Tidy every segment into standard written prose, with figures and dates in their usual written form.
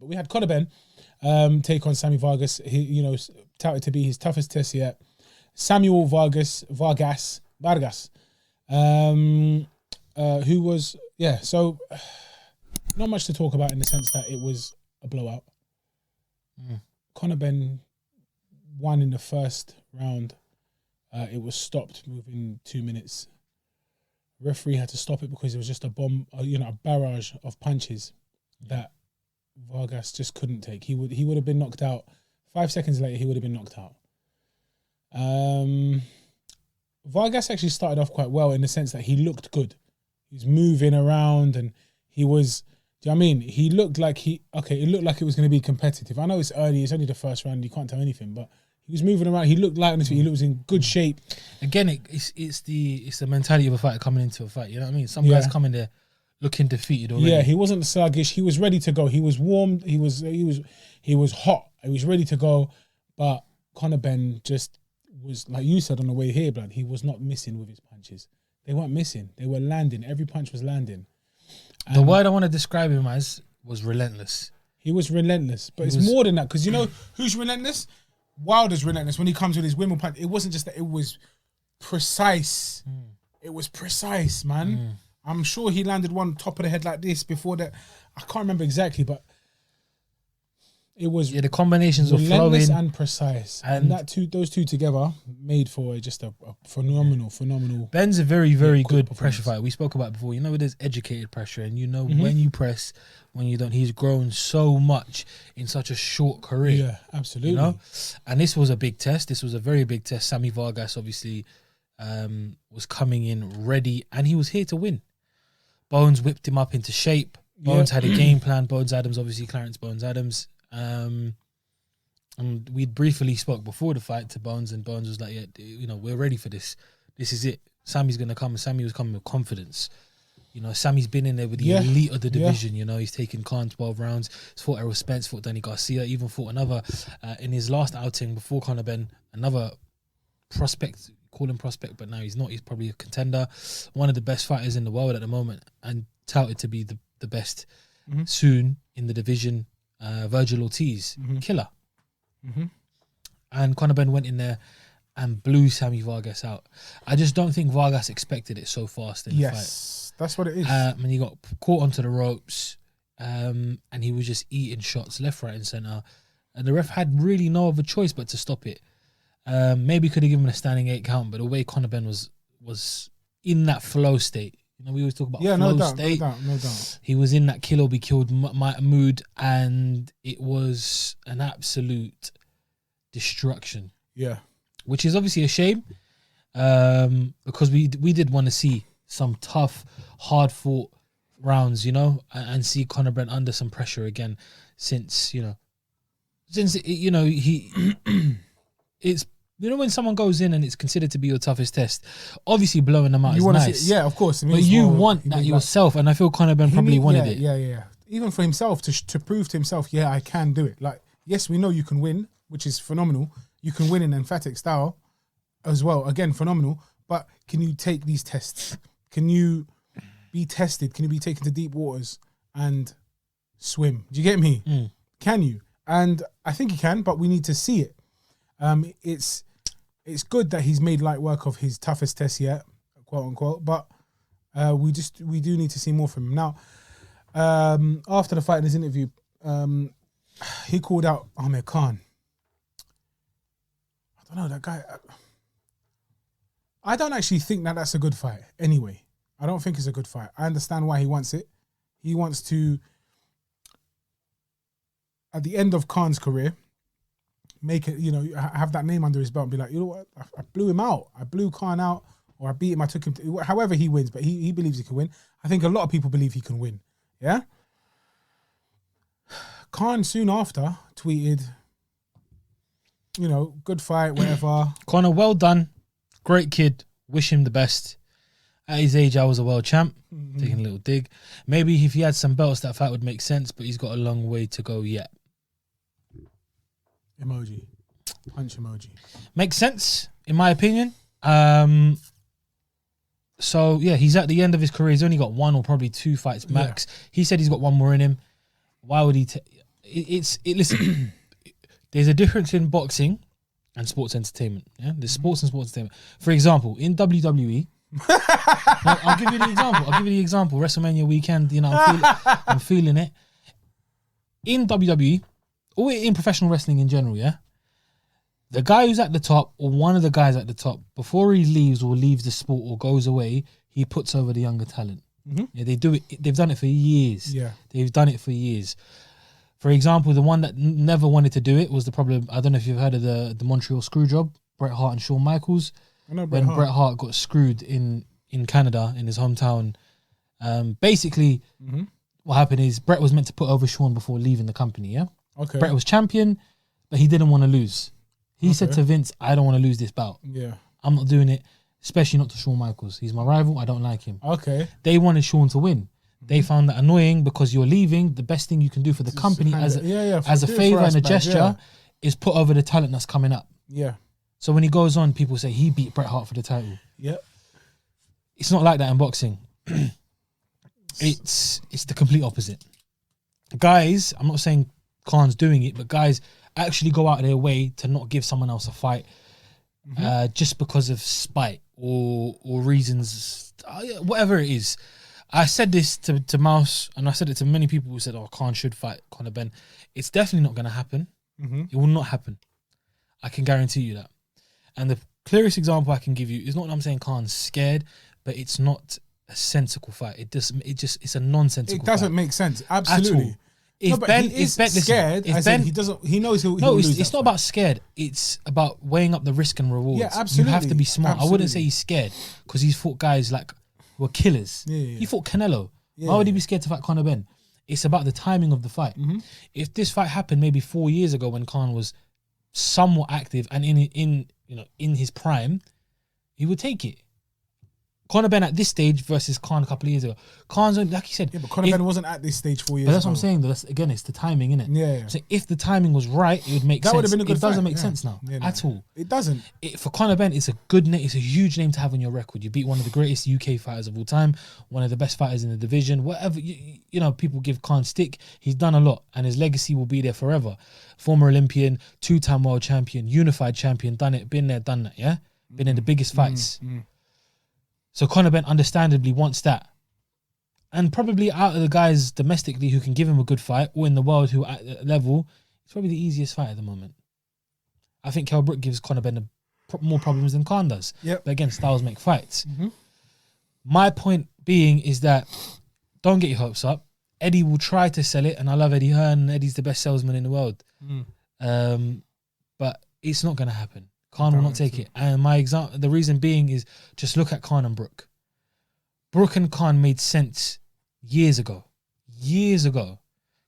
But we had Conor Benn take on Sammy Vargas. He, you know, touted to be his toughest test yet. Samuel Vargas, who was, so not much to talk about in the sense that it was a blowout. Conor Benn won in the first round. It was stopped within 2 minutes. Referee had to stop it because it was just a barrage of punches that Vargas just couldn't take. He would have been knocked out. 5 seconds later, he would have been knocked out. Vargas actually started off quite well in the sense that he looked good. He was moving around and he was, do you know what I mean? He looked like it looked like it was going to be competitive. I know it's early, it's only the first round, you can't tell anything, but he was moving around. He looked like he was in good shape. Again, it's the mentality of a fighter coming into a fight. You know what I mean? Some guys come in there looking defeated already. Yeah, he wasn't sluggish. He was ready to go. He was warmed. He was hot. He was ready to go. But Conor Benn just was, like you said on the way here, blood. He was not missing with his punches. They weren't missing. They were landing. Every punch was landing. And the word I want to describe him as was relentless. He was relentless, but it's more than that, because you know who's relentless? Wilder's relentless when he comes with his windmill punch. It wasn't just that; it was precise. It was precise, man. I'm sure he landed one top of the head like this before that. I can't remember exactly, but it was the combinations of relentless flowing and precise, and those two together made for just a phenomenal. Ben's a very, very good pressure fighter. We spoke about it before. You know, there's educated pressure, and you know when you press, when you don't. He's grown so much in such a short career. Yeah, absolutely. You know, and this was a big test. This was a very big test. Sammy Vargas obviously was coming in ready, and he was here to win. Bones whipped him up into shape. Bones had a game plan. Bones Adams, obviously Clarence Bones Adams. And we'd briefly spoke before the fight to Bones, and Bones was like, yeah, you know, we're ready for this. This is it. Sammy's going to come, and Sammy was coming with confidence. You know, Sammy's been in there with the elite of the division. You know, he's taken Khan 12 rounds. He's fought Errol Spence, fought Danny Garcia, even fought another in his last outing before Conor Benn, another prospect, call him prospect, but now he's not. He's probably a contender, one of the best fighters in the world at the moment, and touted to be the best soon in the division. Virgil Ortiz, killer. And Conor Benn went in there and blew Sammy Vargas out. I just don't think Vargas expected it so fast in the fight. That's what it is. And he got caught onto the ropes, and he was just eating shots left, right, and centre. And the ref had really no other choice but to stop it. Maybe could have given him a standing 8 count, but the way Conor Benn was in that flow state. You know, we always talk about flow state. No doubt. He was in that kill or be killed mood, and it was an absolute destruction. Yeah, which is obviously a shame, because we did want to see some tough, hard fought rounds, you know, and see Conor Benn under some pressure again. Since he, it's. You know, when someone goes in and it's considered to be your toughest test, obviously blowing them out is nice. Of course. But you want that yourself, and I feel Conor Benn probably wanted it. Yeah. Even for himself, to prove to himself, I can do it. Like, yes, we know you can win, which is phenomenal. You can win in emphatic style as well. Again, phenomenal. But can you take these tests? Can you be tested? Can you be taken to deep waters and swim? Do you get me? Can you? And I think he can, but we need to see it. It's good that he's made light work of his toughest test yet, quote unquote, but we do need to see more from him. Now, after the fight in his interview, he called out Amir Khan. I don't know, that guy. I don't actually think that that's a good fight anyway. I don't think it's a good fight. I understand why he wants it. He wants to, at the end of Khan's career, make it, you know, have that name under his belt and be like, you know what, I blew him out. I blew Khan out, or I beat him, I took him to, however he wins, but he believes he can win. I think a lot of people believe he can win. Yeah? Khan soon after tweeted, you know, good fight, whatever. Conor, well done. Great kid. Wish him the best. At his age, I was a world champ. Taking a little dig. Maybe if he had some belts, that fight would make sense, but he's got a long way to go yet. Emoji. Punch emoji. Makes sense, in my opinion. So, yeah, he's at the end of his career. He's only got 1 or probably 2 fights max. Yeah. He said he's got 1 more in him. Why would he Listen, there's a difference in boxing and sports entertainment. Yeah, there's sports and sports entertainment. For example, in WWE, I'll give you the example. WrestleMania weekend, you know, I'm feeling it. In WWE, or in professional wrestling in general, yeah, the guy who's at the top, or one of the guys at the top, before he leaves or leaves the sport or goes away, he puts over the younger talent. Yeah, they do it. They've done it for years. Yeah, they've done it for years. For example, the one that never wanted to do it was the problem. I don't know if you've heard of the Montreal screw job, Bret Hart and Shawn Michaels. I know When Bret Hart got screwed in Canada, in his hometown. Basically, what happened is Bret was meant to put over Shawn before leaving the company, yeah? Okay. Bret was champion, but he didn't want to lose. He said to Vince, I don't want to lose this bout. Yeah. I'm not doing it, especially not to Shawn Michaels. He's my rival. I don't like him. Okay. They wanted Shawn to win. They found that annoying because you're leaving. The best thing you can do for the company as a favor and a gesture is put over the talent that's coming up. Yeah. So when he goes on, people say he beat Bret Hart for the title. Yeah. It's not like that in boxing. It's the complete opposite. Guys, I'm not saying Khan's doing it, but guys actually go out of their way to not give someone else a fight just because of spite or reasons, whatever it is. I said this to Mouse, and I said it to many people who said, Khan should fight Conor Benn. It's definitely not going to happen. It will not happen. I can guarantee you that. And the clearest example I can give you is not that I'm saying Khan's scared, but it's not a sensible fight. It's a nonsensical fight. It doesn't make sense. Absolutely. If Ben is scared, he knows he'll lose. It's not about scared. It's about weighing up the risk and rewards. Yeah, absolutely. You have to be smart. I wouldn't say he's scared because he's fought guys like who are killers. Yeah. He fought Canelo. Why would he be scared to fight Conor Benn? It's about the timing of the fight. If this fight happened maybe 4 years ago when Khan was somewhat active and in his prime, he would take it. Conor Benn at this stage versus Khan a couple of years ago. Khan's only, like you said, but Conor Benn wasn't at this stage 4 years ago. That's what I'm saying. Though. Again, it's the timing, innit? Yeah. So if the timing was right, it would make sense. That would have been a good It doesn't fight. make sense now at all. It doesn't. For Conor Benn, it's a good name. It's a huge name to have on your record. You beat one of the greatest UK fighters of all time, one of the best fighters in the division. Whatever people give Khan stick. He's done a lot, and his legacy will be there forever. Former Olympian, 2-time world champion, unified champion, done it, been there, done that. Yeah, been in the biggest fights. So Conor Benn understandably wants that. And probably out of the guys domestically who can give him a good fight or in the world who at that level, it's probably the easiest fight at the moment. I think Kell Brook gives Conor Benn more problems than Khan does. Yep. But again, styles make fights. My point being is that don't get your hopes up. Eddie will try to sell it, and I love Eddie Hearn. Eddie's the best salesman in the world. But it's not going to happen. Khan will not take it. And the reason being is just look at Khan and Brook. Brook and Khan made sense years ago.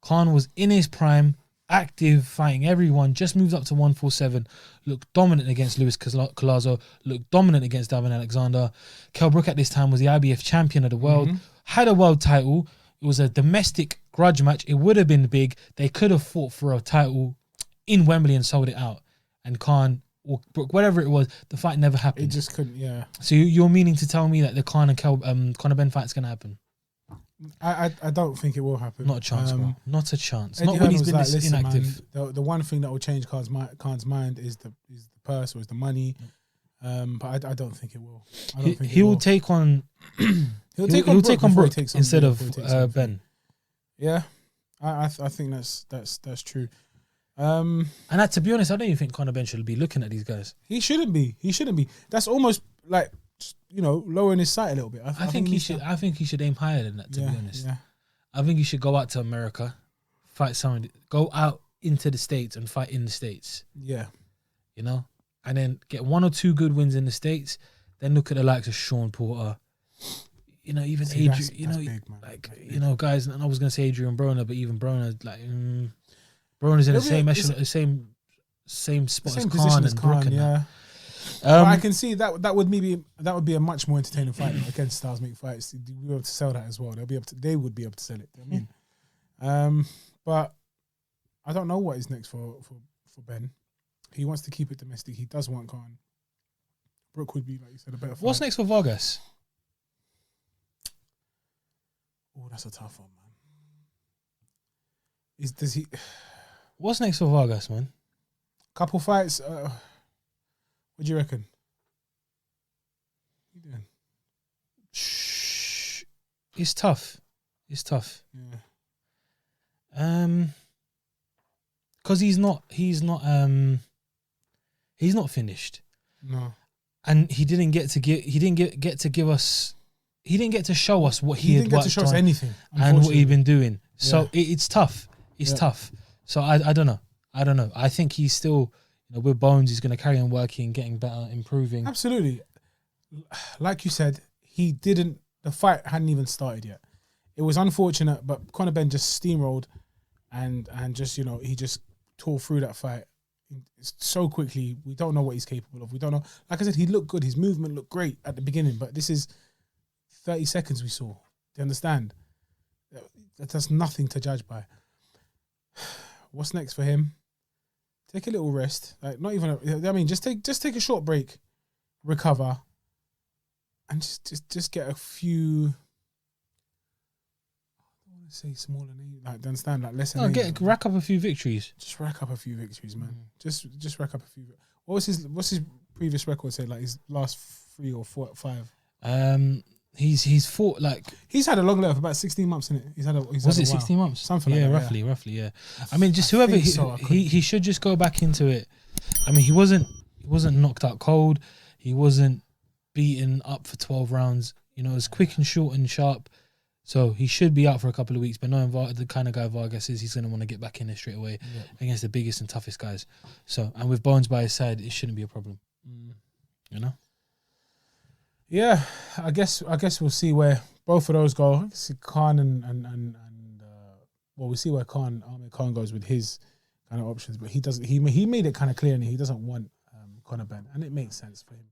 Khan was in his prime, active, fighting everyone, just moved up to 147, looked dominant against Luis Collazo, looked dominant against Davin Alexander. Kell Brook at this time was the IBF champion of the world, had a world title. It was a domestic grudge match. It would have been big. They could have fought for a title in Wembley and sold it out. And Khan or Brook, whatever it was, the fight never happened. It just couldn't, yeah. So you're meaning to tell me that the Khan and Conor Benn fight's going to happen? I don't think it will happen. Not a chance, bro. Not a chance. Eddie Not when Hearn he's was been like, this listen, inactive. Man, the one thing that will change Khan's mind is the purse or is the money. But I don't think it will. He'll take on He'll take on Brook instead of Ben. Yeah. I think that's true. And that, to be honest, I don't even think Conor Benn should be looking at these guys. He shouldn't be. That's almost like, lowering his sight a little bit. I think he should. I think he should aim higher than that. To be honest, I think he should go out to America, fight someone. Go out into the States and fight in the States. Yeah, and then get 1 or 2 good wins in the States. Then look at the likes of Sean Porter. Even Adrian. Big, guys. And I was gonna say Adrian Broner, but even Broner, Broner's in the same spot as Khan and Brook. But I can see that would be a much more entertaining fight against Styles Make Fights. We'll be able to sell that as well. They would be able to sell it. But I don't know what is next for Ben. He wants to keep it domestic. He does want Khan. Brook would be, like you said, a better fight. What's next for Vargas? Oh, that's a tough one, man. Does he? What's next for Vargas, man? Couple fights. What do you reckon? What are you doing? Shh. It's tough. It's tough. Yeah. Because he's not finished. No. And he didn't get to show us what he had didn't get to worked show us on anything and what he'd been doing. So Yeah. it's tough. It's tough. So I don't know. I think he's still, with Bones, he's going to carry on working, getting better, improving. Absolutely. Like you said, the fight hadn't even started yet. It was unfortunate, but Conor Benn just steamrolled and just, he just tore through that fight so quickly. We don't know what he's capable of. We don't know. Like I said, he looked good. His movement looked great at the beginning, but this is 30 seconds we saw. Do you understand? That's nothing to judge by. What's next for him? Take a little rest. Like, not even just take a short break, recover, and just get a few. I don't want to say smaller names. Like, understand? Like, less. Rack up a few victories. Just rack up a few victories, man. Just rack up a few. What's his previous record say? Like his last 3 or 4, 5. He's fought like he's had a long life, about 16 months in it. Was it 16 months? Something like that. Roughly, yeah. I mean, just whoever he should just go back into it. I mean, he wasn't knocked out cold. He wasn't beaten up for 12 rounds. It was quick and short and sharp. So he should be out for a couple of weeks. But knowing the kind of guy Vargas is, he's going to want to get back in there straight away against the biggest and toughest guys. So, and with Bones by his side, it shouldn't be a problem. Yeah, I guess we'll see where both of those go. See Khan and we'll see where Amir Khan goes with his kind of options. But he doesn't. He made it kind of clear, and he doesn't want Conor Benn, and it makes sense for him.